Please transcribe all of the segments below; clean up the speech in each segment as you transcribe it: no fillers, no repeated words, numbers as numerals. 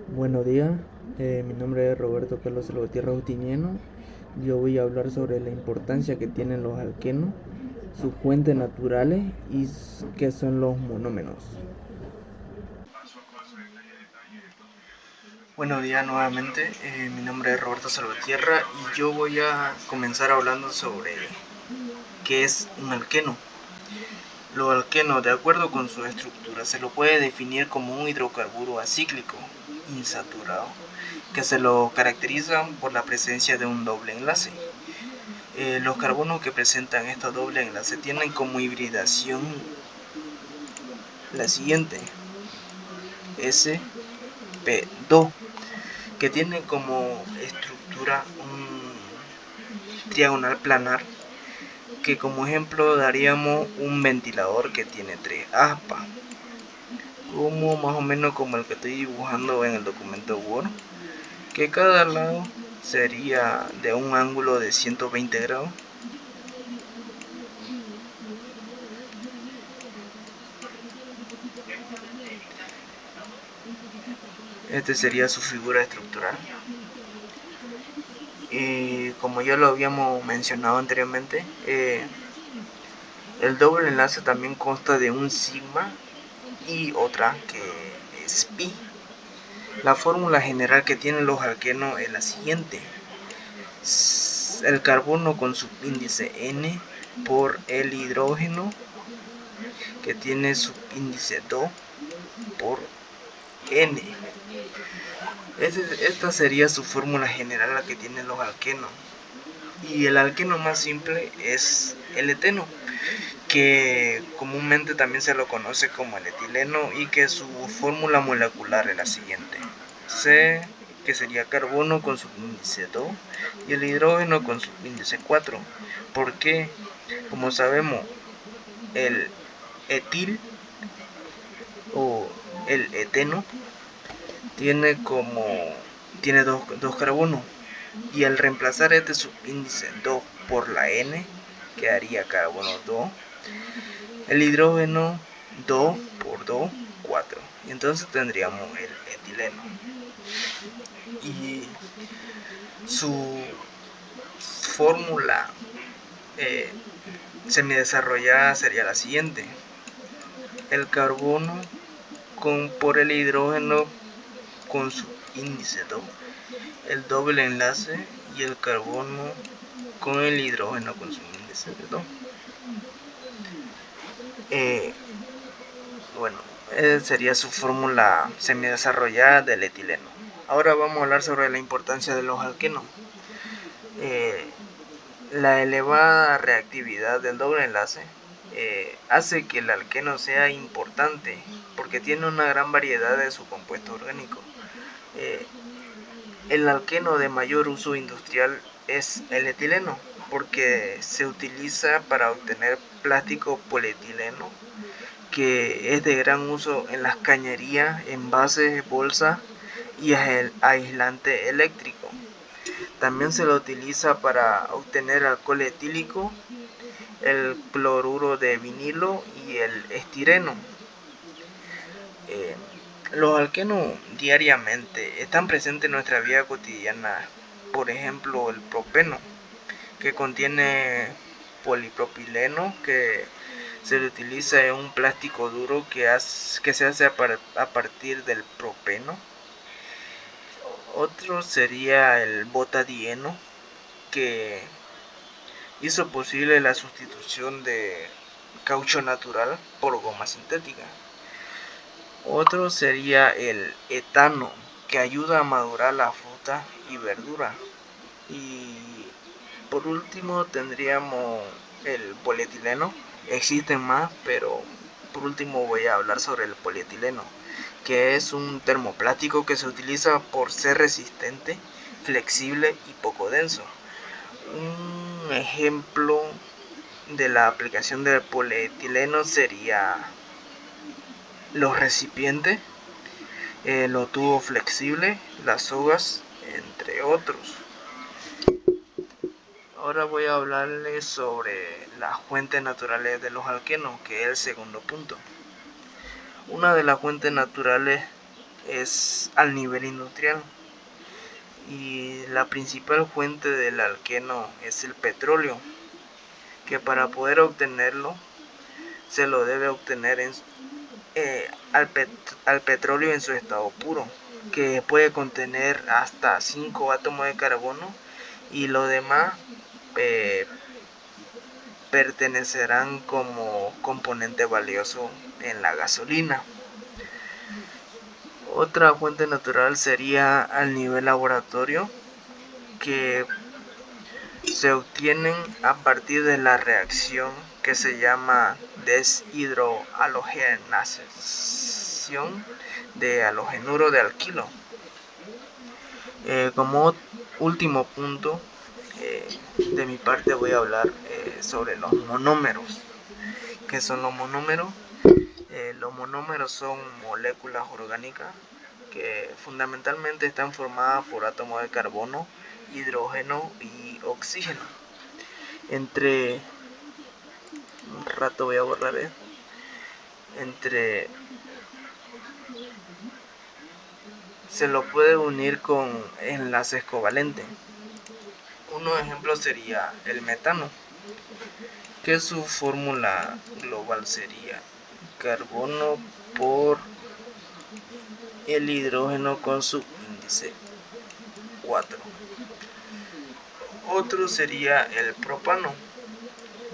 Buenos días, mi nombre es Roberto Carlos Salvatierra Justiniano. Yo voy a hablar sobre la importancia que tienen los alquenos, sus fuentes naturales y qué son los monómeros. Buenos días nuevamente, mi nombre es Roberto Salvatierra y yo voy a comenzar hablando sobre qué es un alqueno. Los alquenos, de acuerdo con su estructura, se lo puede definir como un hidrocarburo acíclico insaturado, que se lo caracteriza por la presencia de un doble enlace. Los carbonos que presentan estos doble enlaces tienen como hibridación la siguiente: sp2, que tiene como estructura un triangular planar, que como ejemplo daríamos un ventilador que tiene tres aspas, como más o menos como el que estoy dibujando en el documento Word, que cada lado sería de un ángulo de 120 grados. Este sería su figura estructural. Como ya lo habíamos mencionado anteriormente, el doble enlace también consta de un sigma y otra que es pi. La fórmula general que tienen los alquenos es la siguiente: el carbono con subíndice n por el hidrógeno que tiene subíndice 2 por n. Esta sería su fórmula general, la que tienen los alquenos. Y el alqueno más simple es el eteno, que comúnmente también se lo conoce como el etileno, y que su fórmula molecular es la siguiente: C, que sería carbono con su índice 2, y el hidrógeno con su índice 4. Porque, como sabemos, el etil o el eteno tiene como tiene dos carbonos, y al reemplazar este subíndice 2 por la n quedaría carbono 2, el hidrógeno 2 por 2, 4, y entonces tendríamos el etileno. Y su fórmula eh, semidesarrollada sería la siguiente: el carbono por el hidrógeno con su índice 2, el doble enlace, y el carbono con el hidrógeno con su índice de 2. Eh, bueno, sería su fórmula semidesarrollada del etileno. Ahora vamos a hablar sobre la importancia de los alquenos. Eh, la elevada reactividad del doble enlace hace que el alqueno sea importante porque tiene una gran variedad de su compuesto orgánico. Eh, el alqueno de mayor uso industrial es el etileno, porque se utiliza para obtener plástico polietileno, que es de gran uso en las cañerías, envases, bolsas y aislante eléctrico. También se lo utiliza para obtener alcohol etílico, el cloruro de vinilo y el estireno. Eh, los alquenos diariamente están presentes en nuestra vida cotidiana. Por ejemplo, el propeno, que contiene polipropileno, que se le utiliza en un plástico duro que se hace a partir del propeno. Otro sería el butadieno, que hizo posible la sustitución de caucho natural por goma sintética. Otro sería el etano, que ayuda a madurar la fruta y verdura. Y por último tendríamos el polietileno. Existen más, pero por último voy a hablar sobre el polietileno, que es un termoplástico que se utiliza por ser resistente, flexible y poco denso. Un ejemplo de la aplicación del polietileno sería los recipientes, los tubos flexibles, las sogas, entre otros. Ahora voy a hablarles sobre las fuentes naturales de los alquenos, que es el segundo punto. Una de las fuentes naturales es al nivel industrial, y la principal fuente del alqueno es el petróleo, que para poder obtenerlo se lo debe obtener al petróleo en su estado puro, que puede contener hasta 5 átomos de carbono, y lo demás pertenecerán como componente valioso en la gasolina. Otra fuente natural sería al nivel laboratorio, que se obtienen a partir de la reacción que se llama deshidrohalogenación de halogenuro de alquilo. Como último punto, de mi parte voy a hablar sobre los monómeros. ¿Qué son los monómeros? Los monómeros son moléculas orgánicas que fundamentalmente están formadas por átomos de carbono, hidrógeno y oxígeno. Entre un rato voy a borrar se lo puede unir con enlaces covalentes. Un ejemplo sería el metano, que su fórmula global sería carbono por el hidrógeno con su índice 4. Otro sería el propano,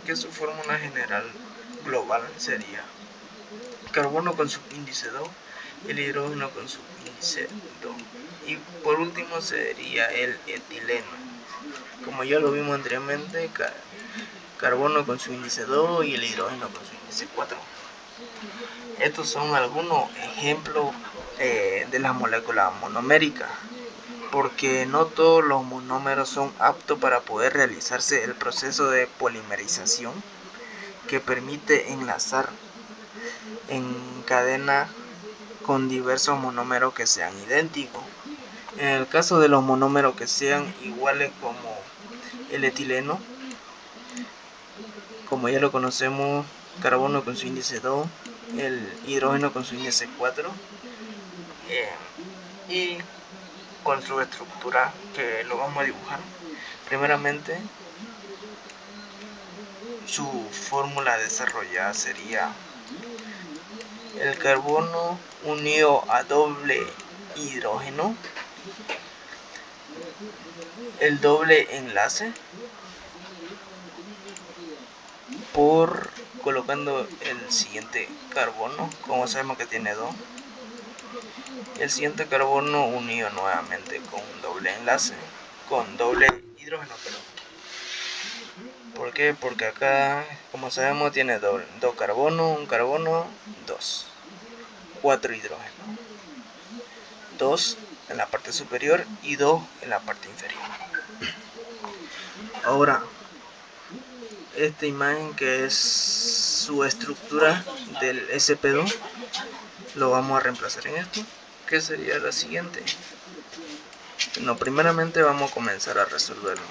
que su fórmula general global sería carbono con su índice 2, el hidrógeno con su índice 2. Y por último sería el etileno, como ya lo vimos anteriormente, carbono con su índice 2 y el hidrógeno con su índice 4. Estos son algunos ejemplos de las moléculas monoméricas, porque no todos los monómeros son aptos para poder realizarse el proceso de polimerización, que permite enlazar en cadena con diversos monómeros que sean idénticos. En el caso de los monómeros que sean iguales, como el etileno, como ya lo conocemos, carbono con su índice 2, el hidrógeno con su índice 4, y con su estructura, que lo vamos a dibujar. Primeramente, su fórmula desarrollada sería el carbono unido a doble hidrógeno, el doble enlace, por colocando el siguiente carbono, como sabemos que tiene 2, el siguiente carbono unido nuevamente con un doble enlace, con doble hidrógeno, perdón. ¿Por qué? Porque acá, como sabemos, tiene dos carbonos, un carbono, 2, 4 hidrógenos, 2 en la parte superior y 2 en la parte inferior. Ahora, esta imagen, que es su estructura del sp2, lo vamos a reemplazar en esto, que sería la siguiente. No, primeramente vamos a comenzar a resolverlo.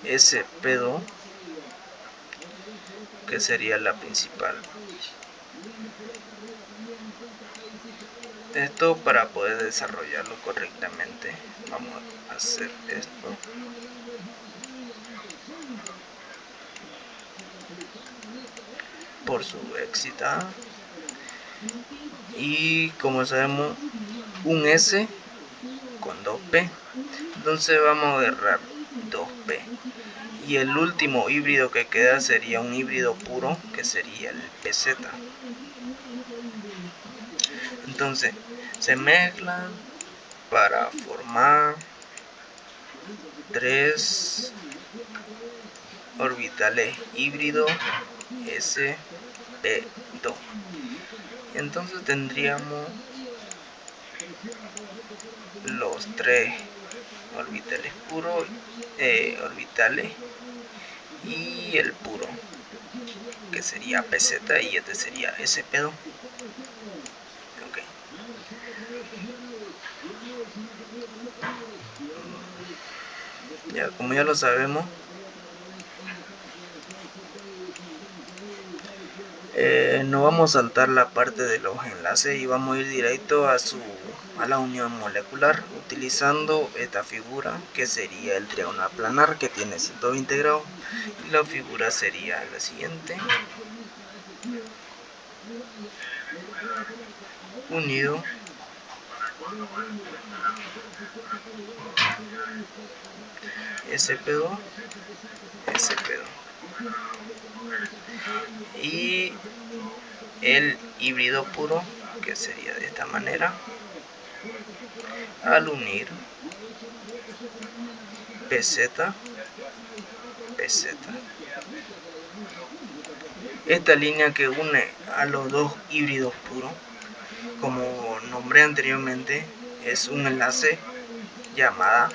sp2, que sería la principal. Esto, para poder desarrollarlo correctamente, vamos a hacer esto. Por su éxita. Y como sabemos, un S con 2P. Entonces vamos a agarrar 2P. Y el último híbrido que queda sería un híbrido puro, que sería el PZ. Entonces se mezclan para formar 3 orbitales híbridos sp2. Entonces tendríamos los 3 orbitales puros, orbitales, y el puro, que sería PZ, y este sería sp2. Okay. Ya, como ya lo sabemos, No vamos a saltar la parte de los enlaces y vamos a ir directo a la unión molecular utilizando esta figura, que sería el triángulo aplanar, que tiene 120 grados, y la figura sería la siguiente: unido sp2 sp2 y el híbrido puro, que sería de esta manera, al unir pz pz. Esta línea que une a los dos híbridos puros, como nombré anteriormente, es un enlace llamada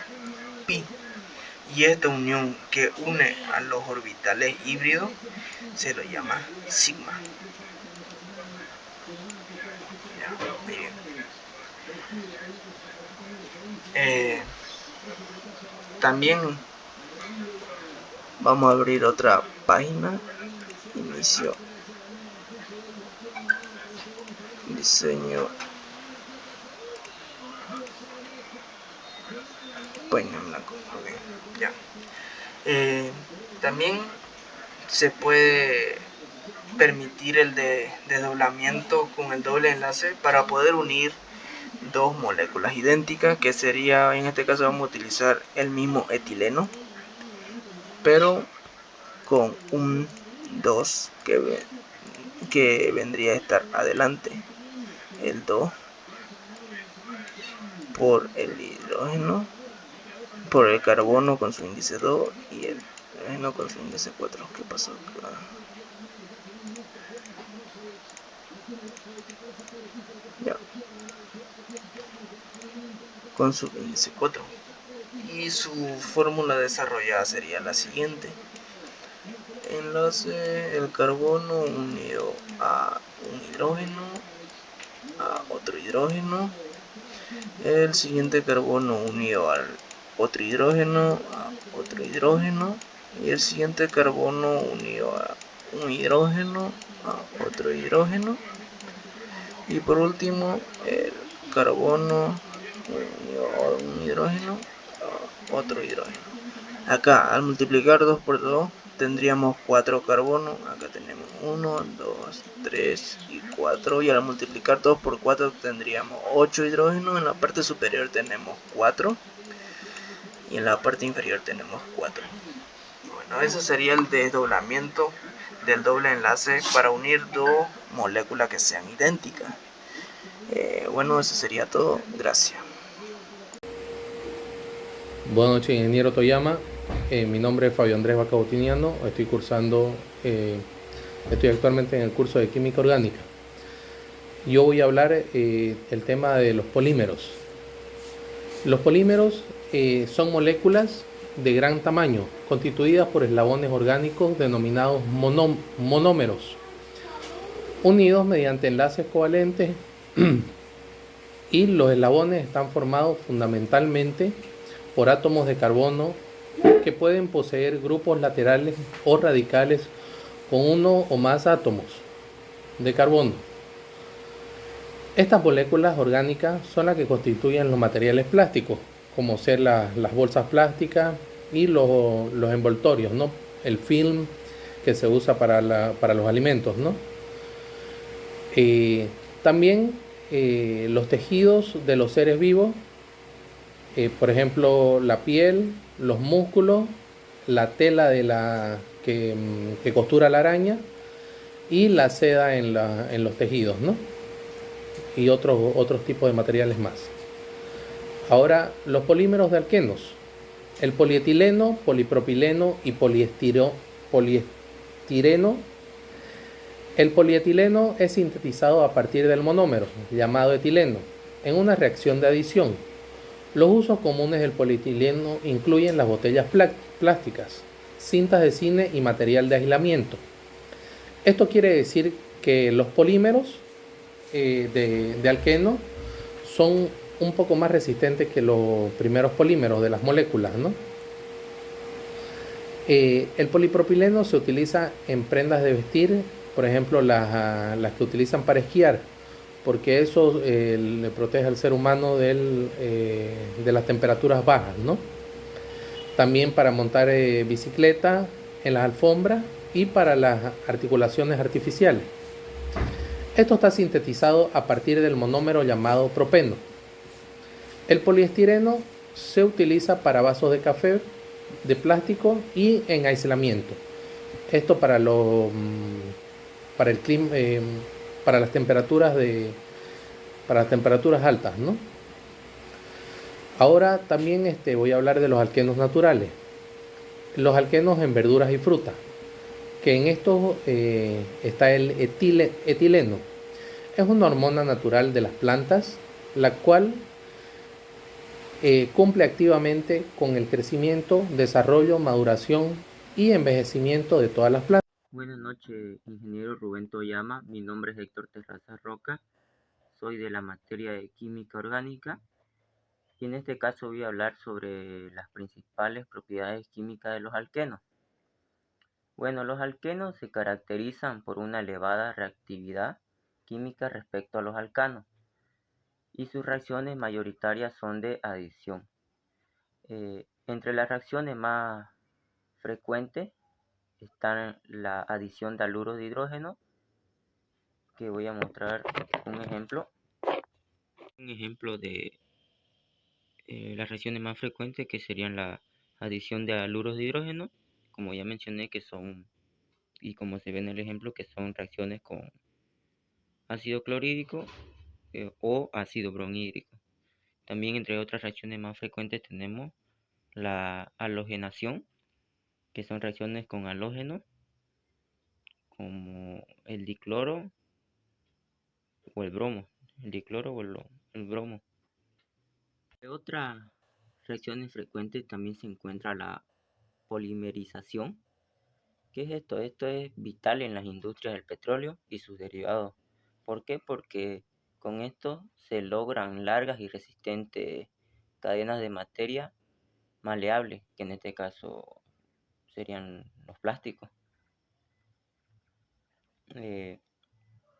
pi, y esta unión que une a los orbitales híbridos se lo llama sigma. Ya, muy bien. También vamos a abrir otra página: inicio, diseño, página en blanco. Okay, ya. También se puede permitir el desdoblamiento con el doble enlace para poder unir dos moléculas idénticas, que sería, en este caso vamos a utilizar el mismo etileno, pero con un 2 que vendría a estar adelante, el 2 por el hidrógeno, por el carbono con su índice 2 y el hidrógeno con su índice 4. ¿Qué pasó acá? Ya. Con su índice 4. Y su fórmula desarrollada sería la siguiente: enlace el carbono unido a un hidrógeno, a otro hidrógeno, el siguiente carbono unido al otro hidrógeno, a otro hidrógeno, y el siguiente carbono unido a un hidrógeno, a otro hidrógeno, y por último el carbono unido a un hidrógeno, a otro hidrógeno. Acá al multiplicar 2 por 2 tendríamos 4 carbonos. Acá tenemos 1, 2, 3 y 4, y al multiplicar 2 por 4 tendríamos 8 hidrógenos. En la parte superior tenemos 4 y en la parte inferior tenemos 4. Bueno, eso sería el desdoblamiento del doble enlace para unir dos moléculas que sean idénticas. Bueno, eso sería todo. Gracias. Buenas noches, ingeniero Toyama. Mi nombre es Fabio Andrés Bacabotiniano. Estoy actualmente en el curso de Química Orgánica. Yo voy a hablar el tema de los polímeros. Los polímeros son moléculas de gran tamaño, constituidas por eslabones orgánicos denominados monómeros, unidos mediante enlaces covalentes, y los eslabones están formados fundamentalmente por átomos de carbono que pueden poseer grupos laterales o radicales con uno o más átomos de carbono. Estas moléculas orgánicas son las que constituyen los materiales plásticos, como ser las bolsas plásticas y los envoltorios, ¿no? El film que se usa para los alimentos, ¿no? También los tejidos de los seres vivos, por ejemplo la piel, los músculos, la tela que costura la araña y la seda en los tejidos, ¿no? Y otros tipos de materiales más. Ahora, los polímeros de alquenos: el polietileno, polipropileno y poliestireno. El polietileno es sintetizado a partir del monómero, llamado etileno, en una reacción de adición. Los usos comunes del polietileno incluyen las botellas plásticas, cintas de cine y material de aislamiento. Esto quiere decir que los polímeros de alqueno son un poco más resistentes que los primeros polímeros de las moléculas, ¿no? El polipropileno se utiliza en prendas de vestir por ejemplo, las que utilizan para esquiar, porque eso le protege al ser humano de las temperaturas bajas, ¿no? También para montar bicicleta en las alfombras y para las articulaciones artificiales. Esto está sintetizado a partir del monómero llamado propeno. El poliestireno se utiliza para vasos de café de plástico y en aislamiento. Esto para el clima, para las temperaturas para las temperaturas altas, ¿no? Ahora también voy a hablar de los alquenos naturales. Los alquenos en verduras y frutas, que en estos está el etileno. Es una hormona natural de las plantas, la cual cumple activamente con el crecimiento, desarrollo, maduración y envejecimiento de todas las plantas. Buenas noches, ingeniero Rubén Toyama. Mi nombre es Héctor Terraza Roca. Soy de la materia de química orgánica y en este caso voy a hablar sobre las principales propiedades químicas de los alquenos. Bueno, los alquenos se caracterizan por una elevada reactividad química respecto a los alcanos y sus reacciones mayoritarias son de adición. Entre las reacciones más frecuentes están la adición de haluros de hidrógeno, que voy a mostrar un ejemplo. Un ejemplo de las reacciones más frecuentes, que serían la adición de haluros de hidrógeno, como ya mencioné, que son, y como se ve en el ejemplo, que son reacciones con ácido clorhídrico o ácido bromhídrico. También entre otras reacciones más frecuentes tenemos la halogenación, que son reacciones con halógenos, como el dicloro o el bromo, el dicloro o el bromo. Entre otras reacciones frecuentes también se encuentra la polimerización. ¿Qué es esto? Esto es vital en las industrias del petróleo y sus derivados. ¿Por qué? Porque con esto se logran largas y resistentes cadenas de materia maleable, que en este caso serían los plásticos.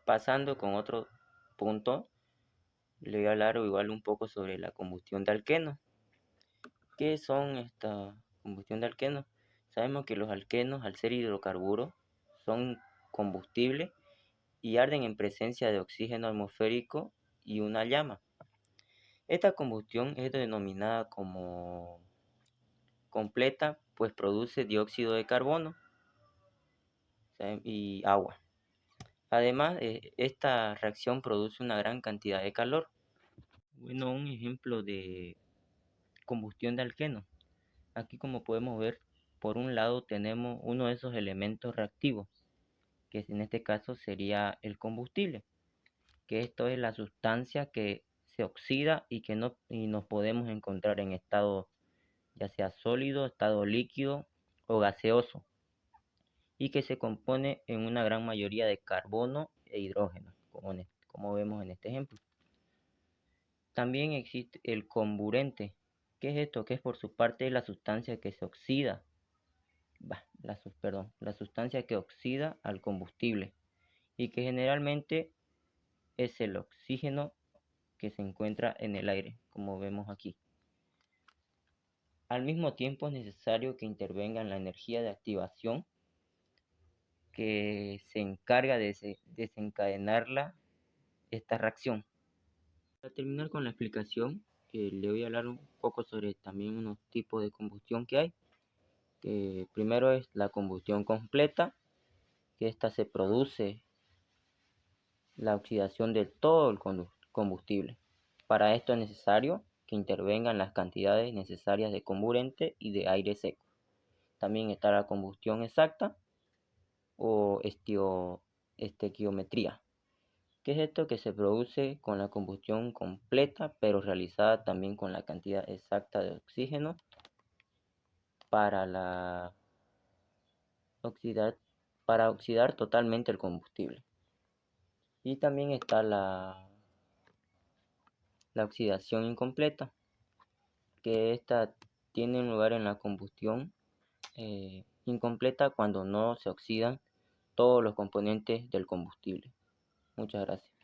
Pasando con otro punto, le voy a hablar igual un poco sobre la combustión de alquenos. ¿Qué son esta combustión de alquenos? Sabemos que los alquenos, al ser hidrocarburos, son combustibles y arden en presencia de oxígeno atmosférico y una llama. Esta combustión es denominada como completa, pues produce dióxido de carbono y agua. Además, esta reacción produce una gran cantidad de calor. Bueno, un ejemplo de combustión de alquenos. Aquí, como podemos ver, por un lado tenemos uno de esos elementos reactivos, que en este caso sería el combustible, que esto es la sustancia que se oxida y que nos podemos encontrar en estado ya sea sólido, estado líquido o gaseoso, y que se compone en una gran mayoría de carbono e hidrógeno, como vemos en este ejemplo. También existe el comburente. ¿Qué es esto? Que es por su parte la sustancia que se oxida, la sustancia que oxida al combustible y que generalmente es el oxígeno que se encuentra en el aire, como vemos aquí. Al mismo tiempo es necesario que intervenga en la energía de activación que se encarga de desencadenarla esta reacción. Para terminar con la explicación, le voy a hablar un poco sobre también unos tipos de combustión que hay. Primero es la combustión completa, que esta se produce la oxidación de todo el combustible. Para esto es necesario que intervengan las cantidades necesarias de comburente y de aire seco. También está la combustión exacta o estequiometría. ¿Qué es esto? Que se produce con la combustión completa, pero realizada también con la cantidad exacta de oxígeno para oxidar totalmente el combustible. Y también está la oxidación incompleta, que esta tiene lugar en la combustión incompleta cuando no se oxidan todos los componentes del combustible. Muchas gracias.